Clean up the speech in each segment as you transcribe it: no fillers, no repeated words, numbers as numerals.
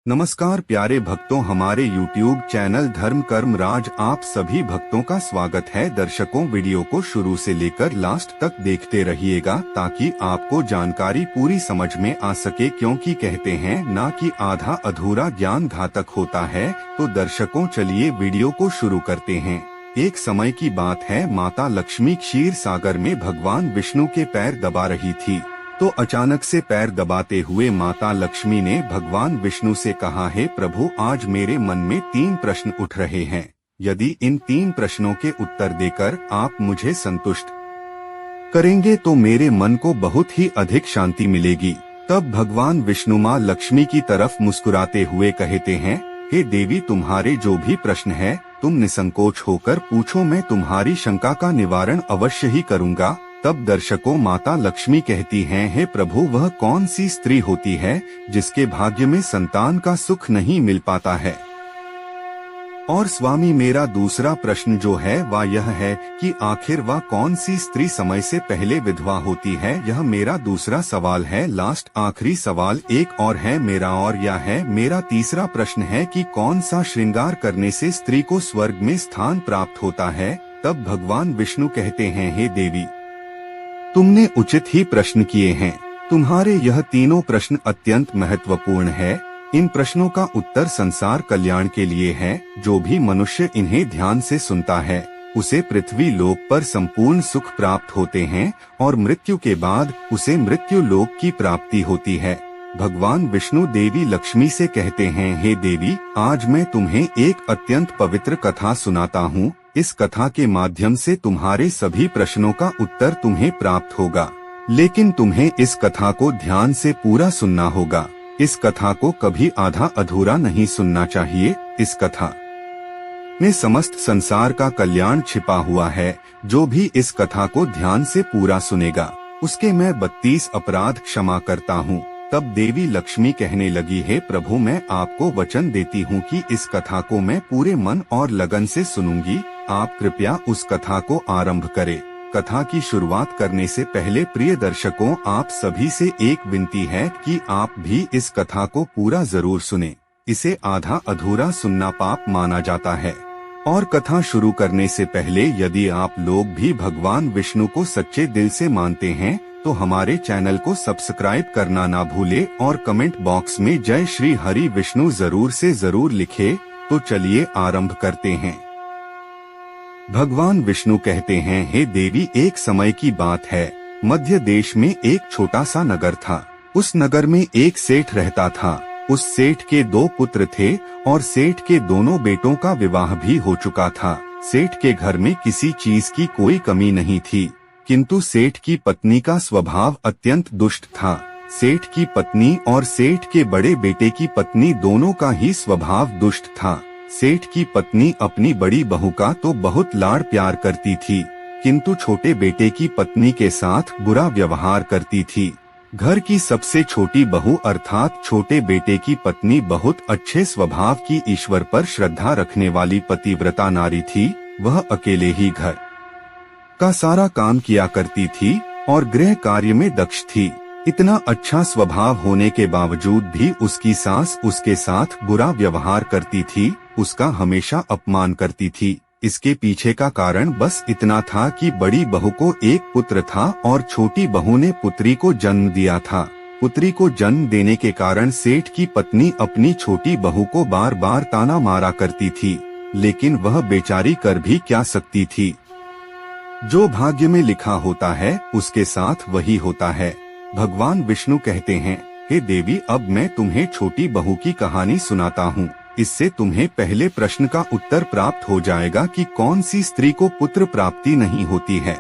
नमस्कार प्यारे भक्तों, हमारे YouTube चैनल धर्म कर्म राज आप सभी भक्तों का स्वागत है। दर्शकों, वीडियो को शुरू से लेकर लास्ट तक देखते रहिएगा ताकि आपको जानकारी पूरी समझ में आ सके, क्योंकि कहते हैं ना कि आधा अधूरा ज्ञान घातक होता है। तो दर्शकों, चलिए वीडियो को शुरू करते हैं। एक समय की बात है, माता लक्ष्मी क्षीर सागर में भगवान विष्णु के पैर दबा रही थी। तो अचानक से पैर दबाते हुए माता लक्ष्मी ने भगवान विष्णु से कहा, हे प्रभु, आज मेरे मन में 3 प्रश्न उठ रहे हैं। यदि इन 3 प्रश्नों के उत्तर देकर आप मुझे संतुष्ट करेंगे तो मेरे मन को बहुत ही अधिक शांति मिलेगी। तब भगवान विष्णु माँ लक्ष्मी की तरफ मुस्कुराते हुए कहते हैं, हे देवी, तुम्हारे जो भी प्रश्न है तुम निसंकोच होकर पूछो, मैं तुम्हारी शंका का निवारण अवश्य ही करूँगा। तब दर्शकों, माता लक्ष्मी कहती हैं, हे प्रभु, वह कौन सी स्त्री होती है जिसके भाग्य में संतान का सुख नहीं मिल पाता है? और स्वामी, मेरा दूसरा प्रश्न जो है वह यह है कि आखिर वह कौन सी स्त्री समय से पहले विधवा होती है? यह मेरा दूसरा सवाल है। लास्ट आखिरी सवाल एक और है मेरा, और यह है मेरा तीसरा प्रश्न है कि कौन सा श्रृंगार करने से स्त्री को स्वर्ग में स्थान प्राप्त होता है? तब भगवान विष्णु कहते हैं, हे देवी, तुमने उचित ही प्रश्न किए हैं। तुम्हारे यह तीनों प्रश्न अत्यंत महत्वपूर्ण है। इन प्रश्नों का उत्तर संसार कल्याण के लिए है। जो भी मनुष्य इन्हें ध्यान से सुनता है उसे पृथ्वी लोक पर संपूर्ण सुख प्राप्त होते हैं और मृत्यु के बाद उसे मृत्यु लोक की प्राप्ति होती है। भगवान विष्णु देवी लक्ष्मी से कहते हैं, हे देवी, आज मैं तुम्हें एक अत्यंत पवित्र कथा सुनाता हूँ। इस कथा के माध्यम से तुम्हारे सभी प्रश्नों का उत्तर तुम्हें प्राप्त होगा, लेकिन तुम्हें इस कथा को ध्यान से पूरा सुनना होगा। इस कथा को कभी आधा अधूरा नहीं सुनना चाहिए। इस कथा में समस्त संसार का कल्याण छिपा हुआ है। जो भी इस कथा को ध्यान से पूरा सुनेगा उसके मैं 32 अपराध क्षमा करता हूँ। तब देवी लक्ष्मी कहने लगी, हे प्रभु, मैं आपको वचन देती हूँ कि इस कथा को मैं पूरे मन और लगन से सुनूंगी। आप कृपया उस कथा को आरंभ करें। कथा की शुरुआत करने से पहले प्रिय दर्शकों, आप सभी से एक विनती है कि आप भी इस कथा को पूरा जरूर सुनें। इसे आधा अधूरा सुनना पाप माना जाता है। और कथा शुरू करने से पहले यदि आप लोग भी भगवान विष्णु को सच्चे दिल से मानते हैं तो हमारे चैनल को सब्सक्राइब करना ना भूले और कमेंट बॉक्स में जय श्री हरि विष्णु जरूर से जरूर लिखे। तो चलिए आरंभ करते हैं। भगवान विष्णु कहते हैं, हे देवी, एक समय की बात है, मध्य देश में एक छोटा सा नगर था। उस नगर में एक सेठ रहता था। उस सेठ के 2 पुत्र थे और सेठ के दोनों बेटों का विवाह भी हो चुका था। सेठ के घर में किसी चीज की कोई कमी नहीं थी, किंतु सेठ की पत्नी का स्वभाव अत्यंत दुष्ट था। सेठ की पत्नी और सेठ के बड़े बेटे की पत्नी दोनों का ही स्वभाव दुष्ट था। सेठ की पत्नी अपनी बड़ी बहू का तो बहुत लाड़ प्यार करती थी, किंतु छोटे बेटे की पत्नी के साथ बुरा व्यवहार करती थी। घर की सबसे छोटी बहू अर्थात छोटे बेटे की पत्नी बहुत अच्छे स्वभाव की, ईश्वर पर श्रद्धा रखने वाली पतिव्रता नारी थी। वह अकेले ही घर का सारा काम किया करती थी और गृह कार्य में दक्ष थी। इतना अच्छा स्वभाव होने के बावजूद भी उसकी सास उसके साथ बुरा व्यवहार करती थी, उसका हमेशा अपमान करती थी। इसके पीछे का कारण बस इतना था कि बड़ी बहू को एक पुत्र था और छोटी बहू ने पुत्री को जन्म दिया था। पुत्री को जन्म देने के कारण सेठ की पत्नी अपनी छोटी बहू को बार बार ताना मारा करती थी, लेकिन वह बेचारी कर भी क्या सकती थी। जो भाग्य में लिखा होता है उसके साथ वही होता है। भगवान विष्णु कहते हैं, हे देवी, अब मैं तुम्हें छोटी बहू की कहानी सुनाता हूँ। इससे तुम्हें पहले प्रश्न का उत्तर प्राप्त हो जाएगा कि कौन सी स्त्री को पुत्र प्राप्ति नहीं होती है।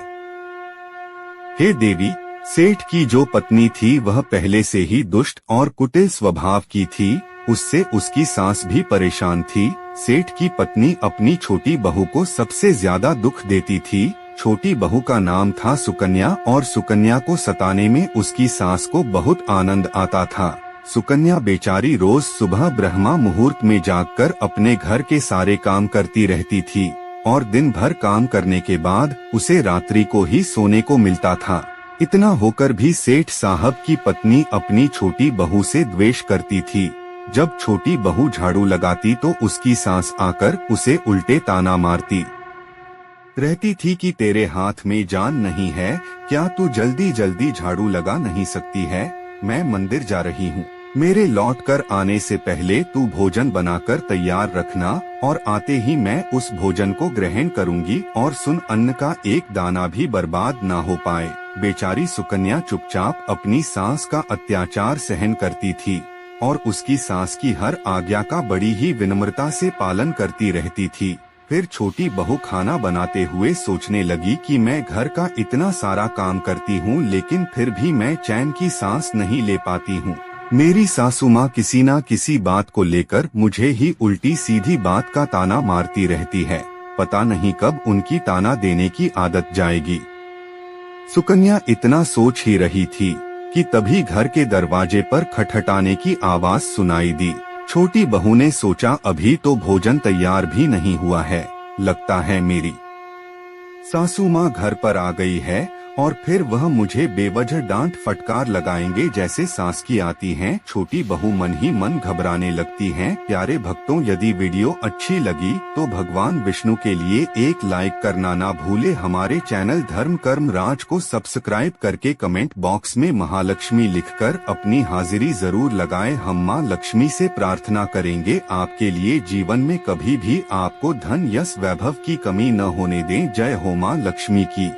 हे देवी, सेठ की जो पत्नी थी वह पहले से ही दुष्ट और कुटिल स्वभाव की थी। उससे उसकी सास भी परेशान थी। सेठ की पत्नी अपनी छोटी बहू को सबसे ज्यादा दुख देती थी। छोटी बहू का नाम था सुकन्या और सुकन्या को सताने में उसकी सास को बहुत आनंद आता था। सुकन्या बेचारी रोज सुबह ब्रह्मा मुहूर्त में जागकर अपने घर के सारे काम करती रहती थी और दिन भर काम करने के बाद उसे रात्रि को ही सोने को मिलता था। इतना होकर भी सेठ साहब की पत्नी अपनी छोटी बहू से द्वेष करती थी। जब छोटी बहू झाड़ू लगाती तो उसकी सास आकर उसे उल्टे ताना मारती रहती थी कि तेरे हाथ में जान नहीं है क्या, तू जल्दी जल्दी झाड़ू लगा नहीं सकती है, मैं मंदिर जा रही हूँ, मेरे लौट कर आने से पहले तू भोजन बनाकर तैयार रखना और आते ही मैं उस भोजन को ग्रहण करूंगी, और सुन अन्न का एक दाना भी बर्बाद ना हो पाए। बेचारी सुकन्या चुपचाप अपनी सास का अत्याचार सहन करती थी और उसकी सास की हर आज्ञा का बड़ी ही विनम्रता से पालन करती रहती थी। फिर छोटी बहू खाना बनाते हुए सोचने लगी कि मैं घर का इतना सारा काम करती हूँ लेकिन फिर भी मैं चैन की सांस नहीं ले पाती हूँ। मेरी सासू माँ किसी ना किसी बात को लेकर मुझे ही उल्टी सीधी बात का ताना मारती रहती है, पता नहीं कब उनकी ताना देने की आदत जाएगी। सुकन्या इतना सोच ही रही थी कि तभी घर के दरवाजे पर खटखटाने की आवाज सुनाई दी। छोटी बहू ने सोचा अभी तो भोजन तैयार भी नहीं हुआ है, लगता है मेरी सासू माँ घर पर आ गई है और फिर वह मुझे बेवजह डांट फटकार लगाएंगे जैसे सास की आती हैं। छोटी बहू मन ही मन घबराने लगती हैं। प्यारे भक्तों, यदि वीडियो अच्छी लगी तो भगवान विष्णु के लिए एक लाइक करना ना भूले। हमारे चैनल धर्म कर्म राज को सब्सक्राइब करके कमेंट बॉक्स में महालक्ष्मी लिखकर अपनी हाजिरी जरूर लगाएं। हम माँ लक्ष्मी से प्रार्थना करेंगे आपके लिए जीवन में कभी भी आपको धन यश वैभव की कमी न होने दें। जय हो माँ लक्ष्मी की।